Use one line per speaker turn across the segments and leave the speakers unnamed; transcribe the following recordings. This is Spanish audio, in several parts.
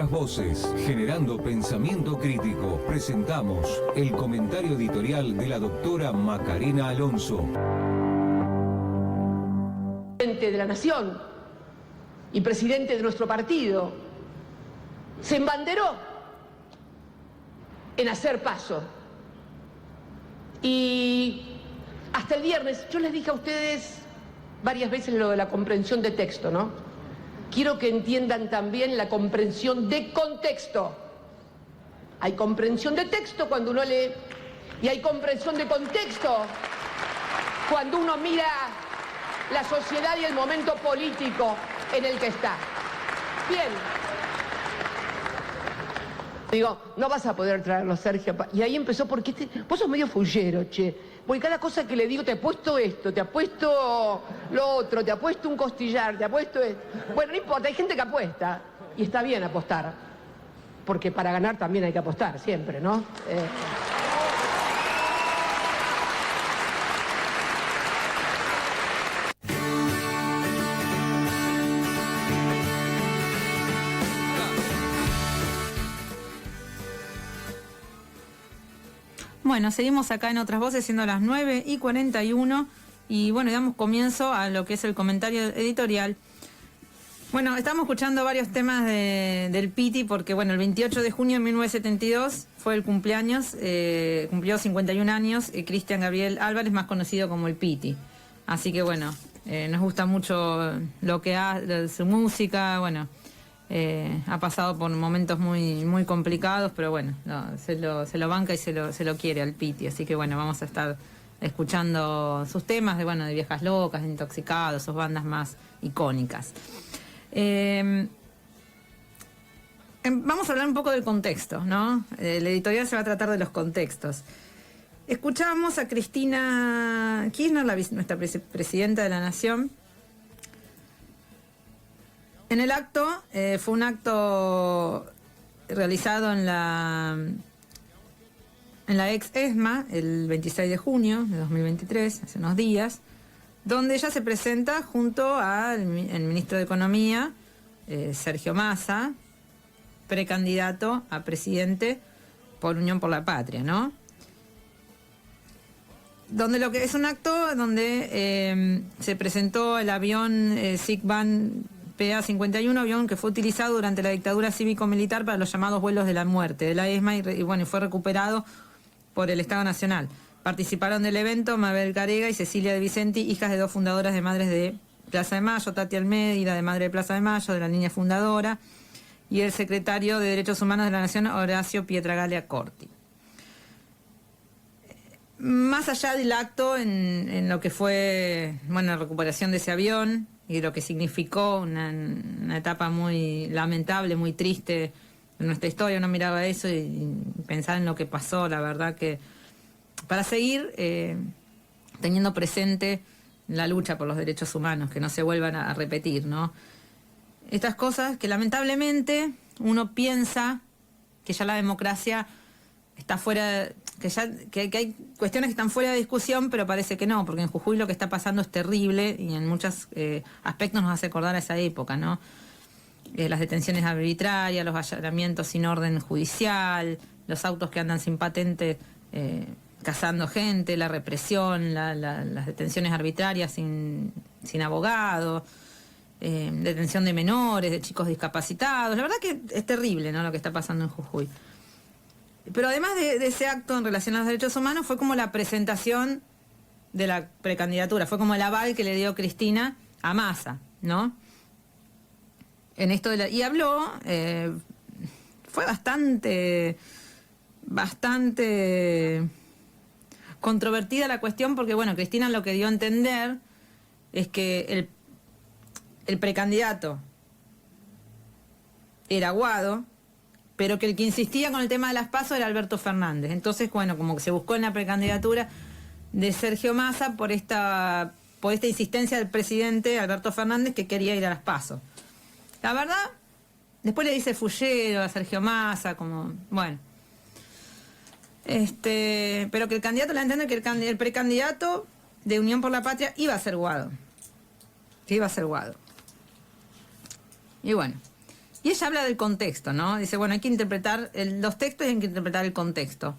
otras voces, generando pensamiento crítico, presentamos el comentario editorial de la doctora Macarena Alonso.
Presidente de la Nación y presidente de nuestro partido se embanderó en hacer paso. Y hasta el viernes, yo les dije a ustedes varias veces lo de la comprensión de texto, ¿no? Quiero que entiendan también la comprensión de contexto. Hay comprensión de texto cuando uno lee y hay comprensión de contexto cuando uno mira la sociedad y el momento político en el que está. Bien. Digo, no vas a poder traerlo, Sergio. Y ahí empezó, porque vos sos medio fullero, che. Porque cada cosa que le digo, te apuesto esto, te apuesto lo otro, te apuesto un costillar, te apuesto esto. Bueno, no importa, hay gente que apuesta. Y está bien apostar. Porque para ganar también hay que apostar, siempre, ¿no?
Bueno, seguimos acá en Otras Voces, siendo las 9:41 y bueno, damos comienzo a lo que es el comentario editorial. Bueno, estamos escuchando varios temas del Piti porque, bueno, el 28 de junio de 1972 fue el cumpleaños, cumplió 51 años, Cristian Gabriel Álvarez, más conocido como el Piti. Así que, bueno, nos gusta mucho lo que hace, su música, bueno. Ha pasado por momentos muy complicados, pero bueno, no, se lo banca y se lo quiere al Piti, así que bueno, vamos a estar escuchando sus temas de Viejas Locas, de Intoxicados, sus bandas más icónicas. Vamos a hablar un poco del contexto, ¿no? La editorial se va a tratar de los contextos. Escuchamos a Cristina Kirchner, nuestra presidenta de la Nación. En el acto, fue un acto realizado en la ex ESMA el 26 de junio de 2023, hace unos días, donde ella se presenta junto al ministro de Economía, Sergio Massa, precandidato a presidente por Unión por la Patria, ¿no? Donde lo que es un acto donde se presentó el avión SIGBAN PA-51, avión que fue utilizado durante la dictadura cívico-militar para los llamados vuelos de la muerte de la ESMA y fue recuperado por el Estado Nacional. Participaron del evento Mabel Carega y Cecilia de Vicenti, hijas de dos fundadoras de Madres de Plaza de Mayo, Tati Almeida, de Madre de Plaza de Mayo, de la línea fundadora, y el secretario de Derechos Humanos de la Nación, Horacio Pietragalia Corti. Más allá del acto, en lo que fue, la recuperación de ese avión y lo que significó una etapa muy lamentable, muy triste en nuestra historia, uno miraba eso y pensaba en lo que pasó, la verdad que para seguir teniendo presente la lucha por los derechos humanos, que no se vuelvan a repetir, ¿no? Estas cosas que lamentablemente uno piensa que ya la democracia está fuera, que hay cuestiones que están fuera de discusión, pero parece que no, porque en Jujuy lo que está pasando es terrible y en muchos aspectos nos hace acordar a esa época, ¿no? Las detenciones arbitrarias, los allanamientos sin orden judicial, los autos que andan sin patente cazando gente, la represión, las detenciones arbitrarias sin abogado, detención de menores, de chicos discapacitados. La verdad que es terrible, ¿no?, lo que está pasando en Jujuy. Pero además de ese acto en relación a los derechos humanos, fue como la presentación de la precandidatura, fue como el aval que le dio Cristina a Massa, ¿no? En esto y habló, fue bastante controvertida la cuestión, porque Cristina lo que dio a entender es que el precandidato era Guado, pero que el que insistía con el tema de las PASO era Alberto Fernández. Entonces, como que se buscó en la precandidatura de Sergio Massa por esta insistencia del presidente Alberto Fernández, que quería ir a las PASO. La verdad, después le dice fullero a Sergio Massa, pero que el candidato le entiende que el precandidato de Unión por la Patria iba a ser Guado. Que iba a ser Guado. Y Y ella habla del contexto, ¿no? Dice, bueno, hay que interpretar los textos y hay que interpretar el contexto.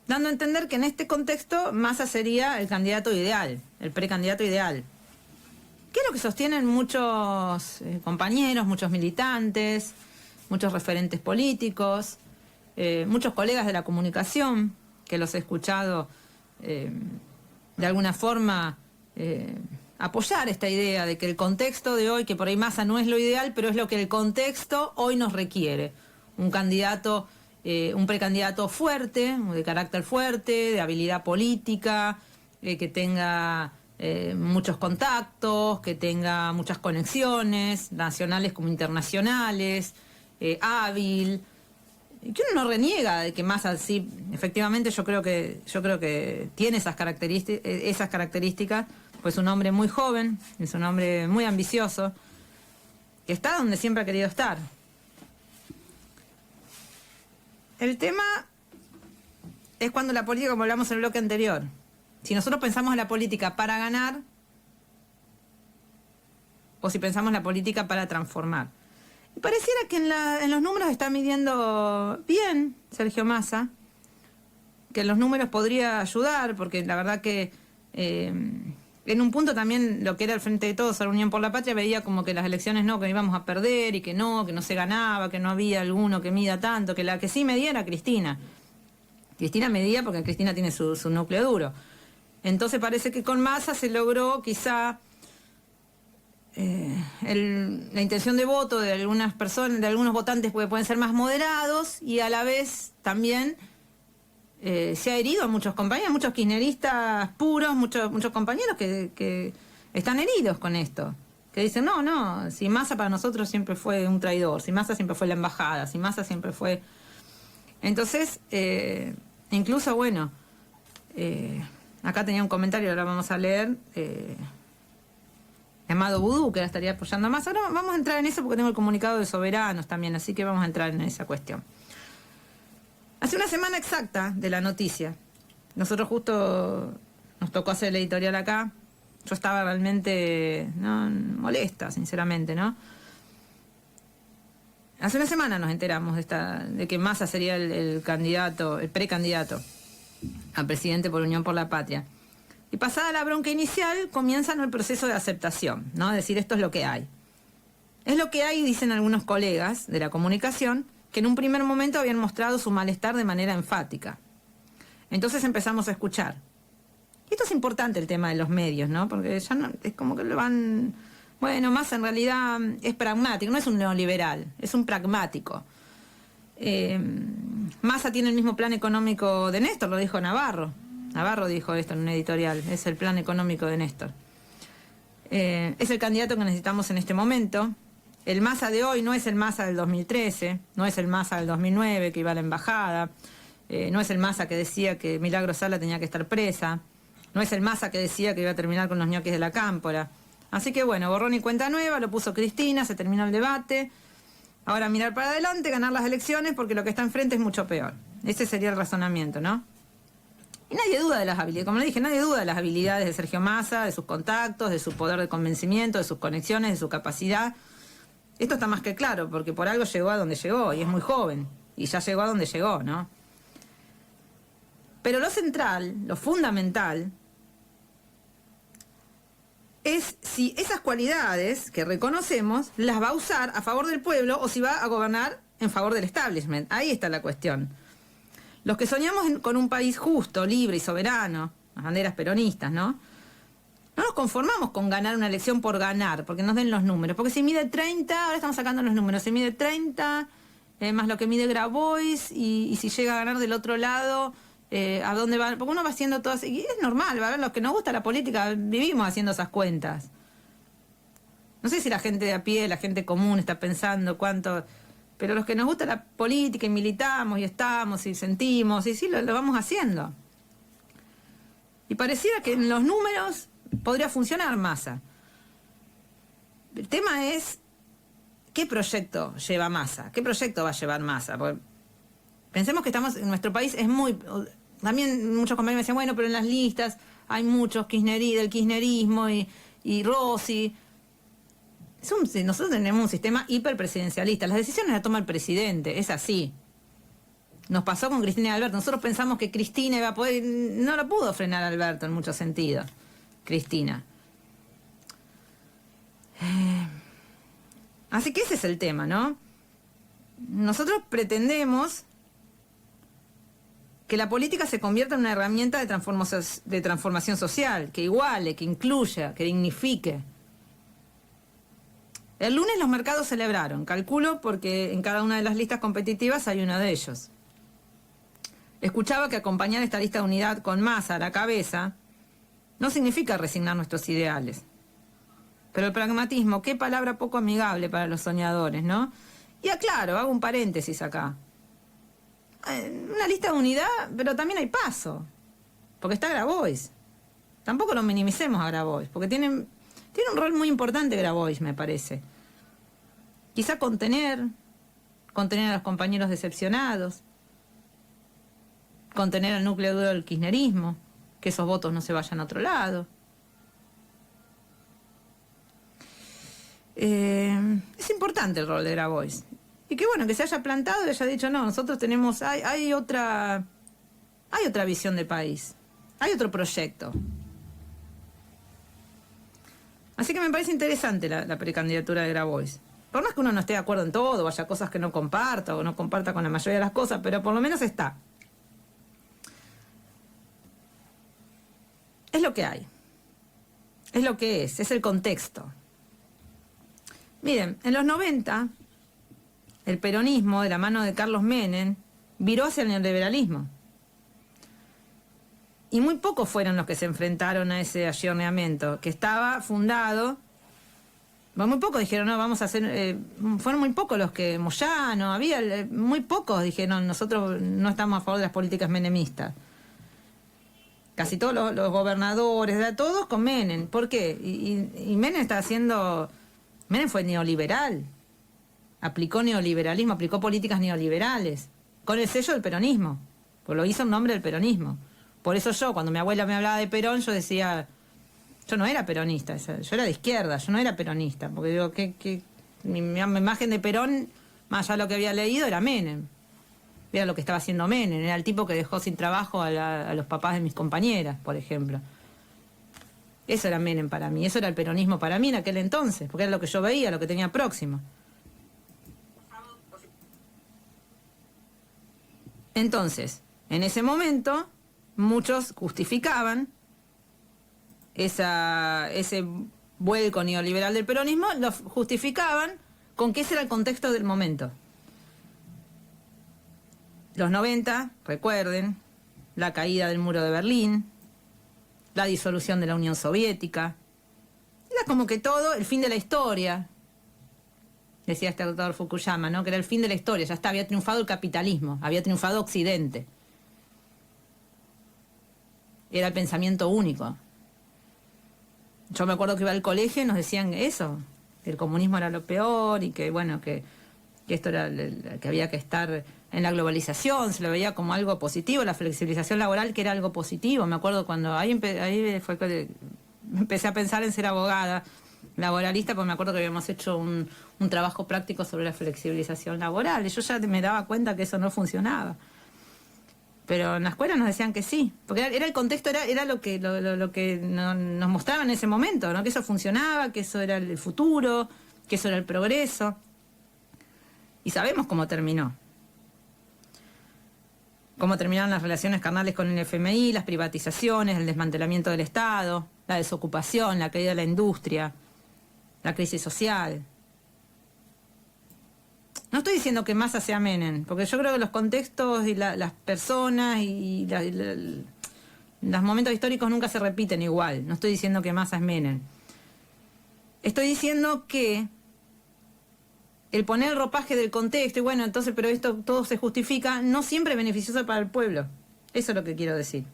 Dando a entender que en este contexto Massa sería el candidato ideal, el precandidato ideal. ¿Qué es lo que sostienen muchos compañeros, muchos militantes, muchos referentes políticos, muchos colegas de la comunicación, que los he escuchado de alguna forma apoyar esta idea de que el contexto de hoy, que por ahí Massa no es lo ideal, pero es lo que el contexto hoy nos requiere? Un candidato, un precandidato fuerte, de carácter fuerte, de habilidad política, que tenga muchos contactos, que tenga muchas conexiones, nacionales como internacionales, hábil. Que uno no reniega de que Massa sí, efectivamente yo creo que tiene esas características, pues es un hombre muy joven, es un hombre muy ambicioso, que está donde siempre ha querido estar. El tema es cuando la política, como hablamos en el bloque anterior, si nosotros pensamos en la política para ganar o si pensamos en la política para transformar. Y pareciera que en los números está midiendo bien Sergio Massa, que en los números podría ayudar, porque la verdad que en un punto también lo que era el Frente de Todos, la Unión por la Patria, veía como que las elecciones no, que íbamos a perder y que no se ganaba, que no había alguno que mida tanto, que la que sí medía era Cristina. Cristina medía porque Cristina tiene su núcleo duro. Entonces parece que con Massa se logró quizá la intención de voto de algunas personas, de algunos votantes que pueden ser más moderados, y a la vez también se ha herido a muchos compañeros, muchos kirchneristas puros, muchos compañeros que están heridos con esto, que dicen, no, si Massa para nosotros siempre fue un traidor, si Massa siempre fue la embajada, si Massa siempre fue... Entonces, incluso, bueno, acá tenía un comentario, ahora vamos a leer, llamado Vudú, que la estaría apoyando más. Ahora vamos a entrar en eso porque tengo el comunicado de Soberanos también, así que vamos a entrar en esa cuestión. Hace una semana exacta de la noticia, nosotros justo nos tocó hacer el editorial acá, yo estaba realmente molesta, sinceramente, ¿no? Hace una semana nos enteramos de que Massa sería el candidato, el precandidato a presidente por Unión por la Patria. Y pasada la bronca inicial, comienzan el proceso de aceptación, ¿no? Es decir, esto es lo que hay. Es lo que hay, dicen algunos colegas de la comunicación, que en un primer momento habían mostrado su malestar de manera enfática. Entonces empezamos a escuchar. Y esto es importante, el tema de los medios, ¿no? Porque ya no, es como que lo van... Bueno, Massa en realidad es pragmático, no es un neoliberal, es un pragmático. Massa tiene el mismo plan económico de Néstor, lo dijo Navarro. Navarro dijo esto en un editorial, es el plan económico de Néstor. Es el candidato que necesitamos en este momento. El Massa de hoy no es el Massa del 2013, no es el Massa del 2009 que iba a la embajada, no es el Massa que decía que Milagro Sala tenía que estar presa, no es el Massa que decía que iba a terminar con los ñoquis de la Cámpora. Así que bueno, borrón y cuenta nueva, lo puso Cristina, se terminó el debate. Ahora mirar para adelante, ganar las elecciones, porque lo que está enfrente es mucho peor. Ese sería el razonamiento, ¿no? Y nadie duda de las habilidades, como le dije, nadie duda de las habilidades de Sergio Massa, de sus contactos, de su poder de convencimiento, de sus conexiones, de su capacidad. Esto está más que claro, porque por algo llegó a donde llegó, y es muy joven, y ya llegó a donde llegó, ¿no? Pero lo central, lo fundamental, es si esas cualidades que reconocemos las va a usar a favor del pueblo o si va a gobernar en favor del establishment. Ahí está la cuestión. Los que soñamos con un país justo, libre y soberano, las banderas peronistas, ¿no? No nos conformamos con ganar una elección por ganar, porque nos den los números. Porque si mide 30, ahora estamos sacando los números, si mide 30, más lo que mide Grabois, y si llega a ganar del otro lado, ¿a dónde va? Porque uno va haciendo todas... Y es normal, ¿verdad? Los que nos gusta la política vivimos haciendo esas cuentas. No sé si la gente de a pie, la gente común está pensando cuánto... Pero los que nos gusta la política y militamos y estamos y sentimos, y sí, lo vamos haciendo. Y pareciera que en los números podría funcionar Massa. El tema es, ¿qué proyecto lleva Massa? ¿Qué proyecto va a llevar Massa? Porque pensemos que estamos, en nuestro país es muy... También muchos compañeros me decían, bueno, pero en las listas hay muchos del kirchnerismo y Rossi. Nosotros tenemos un sistema hiperpresidencialista. Las decisiones las toma el presidente, es así. Nos pasó con Cristina y Alberto. Nosotros pensamos que Cristina iba a poder... No lo pudo frenar a Alberto en muchos sentidos. Cristina. Así que ese es el tema, ¿no? Nosotros pretendemos que la política se convierta en una herramienta de transformación social, que iguale, que incluya, que dignifique. El lunes los mercados celebraron, calculo porque en cada una de las listas competitivas hay uno de ellos. Escuchaba que acompañar esta lista de unidad con Massa a la cabeza no significa resignar nuestros ideales. Pero el pragmatismo, qué palabra poco amigable para los soñadores, ¿no? Y aclaro, hago un paréntesis acá. Una lista de unidad, pero también hay paso. Porque está Grabois. Tampoco lo minimicemos a Grabois, porque tiene un rol muy importante Grabois, me parece. Quizá contener a los compañeros decepcionados, contener al núcleo duro del kirchnerismo, que esos votos no se vayan a otro lado. Es importante el rol de Grabois. Y que bueno, que se haya plantado y haya dicho, no, nosotros tenemos, hay otra visión de país, hay otro proyecto. Así que me parece interesante la precandidatura de Grabois. Por más que uno no esté de acuerdo en todo, o haya cosas que no comparta, o no comparta con la mayoría de las cosas, pero por lo menos está. Es lo que hay. Es lo que es el contexto. Miren, en los 90, el peronismo, de la mano de Carlos Menem, viró hacia el neoliberalismo. Y muy pocos fueron los que se enfrentaron a ese ayornamiento, que estaba fundado... Bueno, muy pocos dijeron, no, vamos a hacer... fueron muy pocos los que... Moyano, había... muy pocos dijeron, nosotros no estamos a favor de las políticas menemistas. Casi todos los gobernadores, todos con Menem. ¿Por qué? Y Menem está haciendo... Menem fue neoliberal. Aplicó neoliberalismo, aplicó políticas neoliberales. Con el sello del peronismo. Pues lo hizo en nombre del peronismo. Por eso yo, cuando mi abuela me hablaba de Perón, yo decía... Yo no era peronista, yo era de izquierda, yo no era peronista. Porque digo, mi imagen de Perón, más allá de lo que había leído, era Menem. Era lo que estaba haciendo Menem. Era el tipo que dejó sin trabajo a los papás de mis compañeras, por ejemplo. Eso era Menem para mí, eso era el peronismo para mí en aquel entonces, porque era lo que yo veía, lo que tenía próximo. Entonces, en ese momento, muchos justificaban ese vuelco neoliberal del peronismo, lo justificaban con que ese era el contexto del momento. Los 90, recuerden, la caída del muro de Berlín, la disolución de la Unión Soviética. Era como que todo, el fin de la historia, decía este doctor Fukuyama, ¿no? Que era el fin de la historia, ya está, había triunfado el capitalismo, había triunfado Occidente. Era el pensamiento único. Yo me acuerdo que iba al colegio y nos decían eso, que el comunismo era lo peor y que, bueno, que esto era, que había que estar en la globalización, se lo veía como algo positivo, la flexibilización laboral que era algo positivo. Me acuerdo cuando ahí fue que empecé a pensar en ser abogada laboralista, porque me acuerdo que habíamos hecho un trabajo práctico sobre la flexibilización laboral y yo ya me daba cuenta que eso no funcionaba. Pero en la escuela nos decían que sí, porque era el contexto, era lo que nos mostraban en ese momento, ¿no? Que eso funcionaba, que eso era el futuro, que eso era el progreso. Y sabemos cómo terminó. Cómo terminaron las relaciones carnales con el FMI, las privatizaciones, el desmantelamiento del Estado, la desocupación, la caída de la industria, la crisis social. No estoy diciendo que Massa sea Menem, porque yo creo que los contextos y las personas y los momentos históricos nunca se repiten igual. No estoy diciendo que Massa es Menem. Estoy diciendo que el poner el ropaje del contexto, y bueno, entonces, pero esto todo se justifica, no siempre es beneficioso para el pueblo. Eso es lo que quiero decir.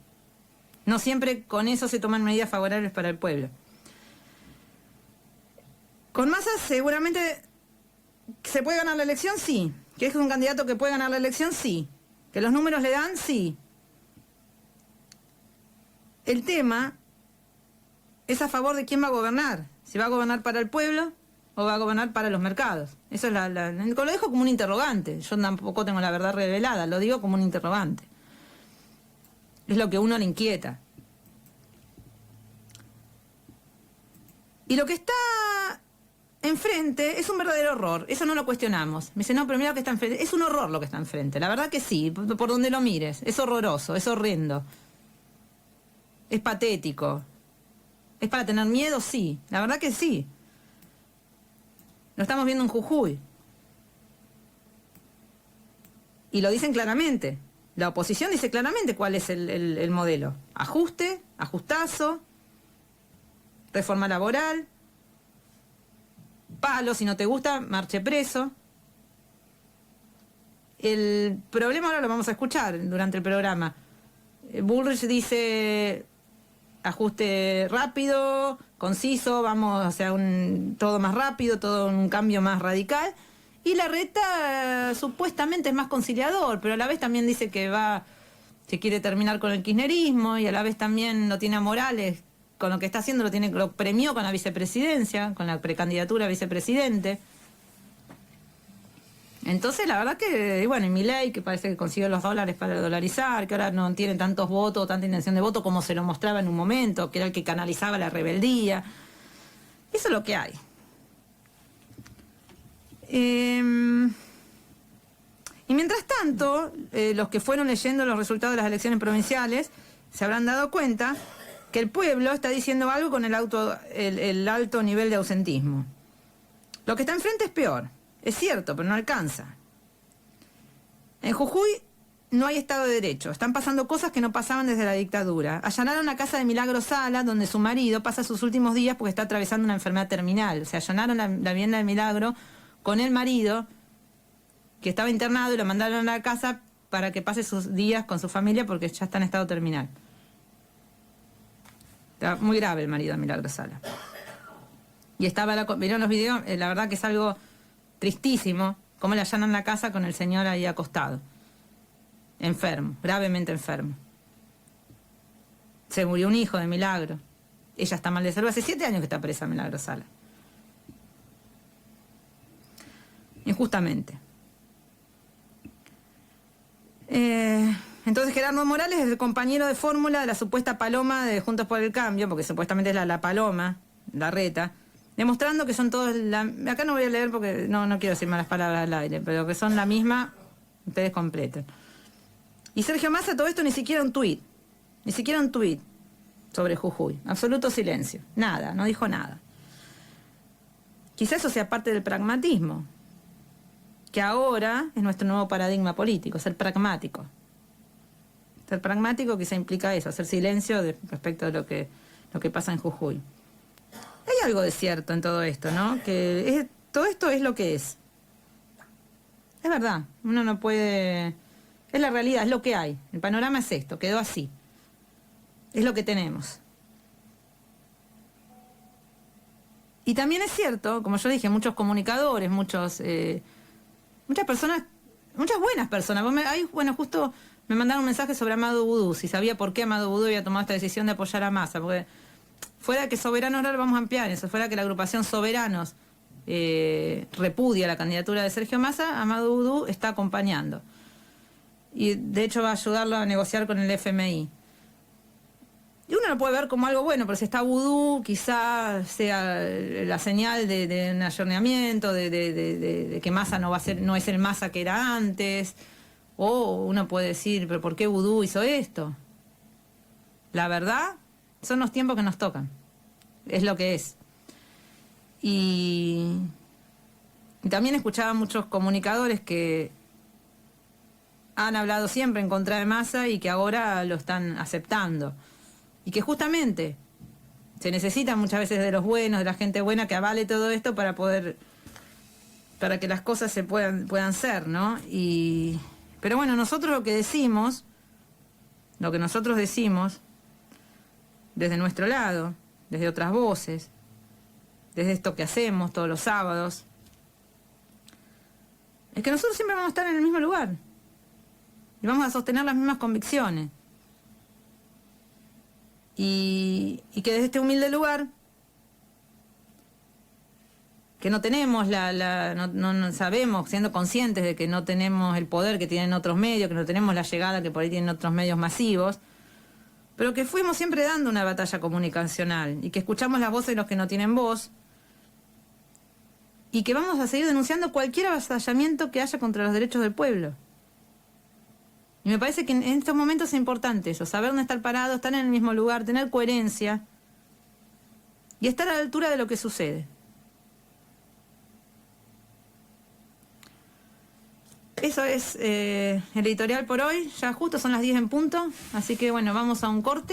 No siempre con eso se toman medidas favorables para el pueblo. Con Massa seguramente se puede ganar la elección, sí. ¿Que es un candidato que puede ganar la elección? Sí. ¿Que los números le dan? Sí. El tema es a favor de quién va a gobernar. Si va a gobernar para el pueblo o va a gobernar para los mercados? Eso es lo dejo como un interrogante. Yo tampoco tengo la verdad revelada, lo digo como un interrogante. Es lo que a uno le inquieta. Y lo que está enfrente es un verdadero horror, eso no lo cuestionamos. Me dice, no, pero mira lo que está enfrente. Es un horror lo que está enfrente, la verdad que sí, por donde lo mires. Es horroroso, es horrendo. Es patético. ¿Es para tener miedo? Sí, la verdad que sí. Lo estamos viendo en Jujuy. Y lo dicen claramente. La oposición dice claramente cuál es el modelo. Ajuste, ajustazo, reforma laboral, palo, si no te gusta, marche preso. El problema ahora lo vamos a escuchar durante el programa. Bullrich dice ajuste rápido, conciso, vamos hacia todo más rápido, todo un cambio más radical. Y Larreta supuestamente es más conciliador, pero a la vez también dice que quiere terminar con el kirchnerismo y a la vez también lo tiene a Morales, con lo que está haciendo lo premió con la vicepresidencia, con la precandidatura a vicepresidente. Entonces la verdad que, y bueno, y Milei, que parece que consiguió los dólares para dolarizar, que ahora no tiene tantos votos, tanta intención de voto como se lo mostraba en un momento, que era el que canalizaba la rebeldía. Eso es lo que hay. Y mientras tanto, los que fueron leyendo los resultados de las elecciones provinciales se habrán dado cuenta que el pueblo está diciendo algo con el alto nivel de ausentismo. Lo que está enfrente es peor, es cierto, pero no alcanza. En Jujuy no hay Estado de Derecho, están pasando cosas que no pasaban desde la dictadura. Allanaron la casa de Milagro Sala, donde su marido pasa sus últimos días porque está atravesando una enfermedad terminal. O sea, allanaron la vivienda de Milagro con el marido, que estaba internado, y lo mandaron a la casa para que pase sus días con su familia porque ya está en estado terminal. Está muy grave el marido de Milagro Sala. Y vieron los videos, la verdad que es algo tristísimo, cómo le allanan la casa con el señor ahí acostado. Enfermo, gravemente enfermo. Se murió un hijo de Milagro. Ella está mal de salud. Hace 7 años que está presa Milagro Sala. Injustamente. Entonces Gerardo Morales es el compañero de fórmula de la supuesta paloma de Juntos por el Cambio, porque supuestamente es la paloma, Larreta, demostrando que son todos acá no voy a leer porque no quiero decir malas palabras al aire, pero que son la misma, ustedes completen. Y Sergio Massa, todo esto ni siquiera un tuit sobre Jujuy, absoluto silencio, nada, no dijo nada. Quizás eso sea parte del pragmatismo, que ahora es nuestro nuevo paradigma político, ser pragmático. Ser pragmático quizá implica eso, hacer silencio respecto de lo que pasa en Jujuy. Hay algo de cierto en todo esto, ¿no? Todo esto es lo que es. Es verdad, uno no puede... Es la realidad, es lo que hay. El panorama es esto, quedó así. Es lo que tenemos. Y también es cierto, como yo dije, muchos comunicadores, muchas personas, muchas buenas personas. Justo me mandaron un mensaje sobre Amado Vudú, si sabía por qué Amado Vudú había tomado esta decisión de apoyar a Massa, porque fuera que Soberanos, ahora lo vamos a ampliar eso, fuera que la agrupación Soberanos repudia la candidatura de Sergio Massa, Amado Vudú está acompañando. Y de hecho va a ayudarlo a negociar con el FMI. Y uno lo puede ver como algo bueno, pero si está Vudú, quizá sea la señal de un ayornamiento, de que Massa no es el Massa que era antes. O uno puede decir, pero ¿por qué Vudú hizo esto? La verdad, son los tiempos que nos tocan. Es lo que es. Y también escuchaba muchos comunicadores que han hablado siempre en contra de Massa y que ahora lo están aceptando. Y que justamente se necesita muchas veces de los buenos, de la gente buena que avale todo esto para que las cosas se puedan ser, ¿no? Pero bueno, nosotros lo que nosotros decimos, desde nuestro lado, desde otras voces, desde esto que hacemos todos los sábados, es que nosotros siempre vamos a estar en el mismo lugar y vamos a sostener las mismas convicciones. Y que desde este humilde lugar que no tenemos no sabemos, siendo conscientes de que no tenemos el poder que tienen otros medios, que no tenemos la llegada que por ahí tienen otros medios masivos, pero que fuimos siempre dando una batalla comunicacional y que escuchamos las voces de los que no tienen voz y que vamos a seguir denunciando cualquier avasallamiento que haya contra los derechos del pueblo. Y me parece que en estos momentos es importante eso, saber dónde estar parado, estar en el mismo lugar, tener coherencia y estar a la altura de lo que sucede. Eso es el editorial por hoy, ya justo son las 10 en punto, así que bueno, vamos a un corte.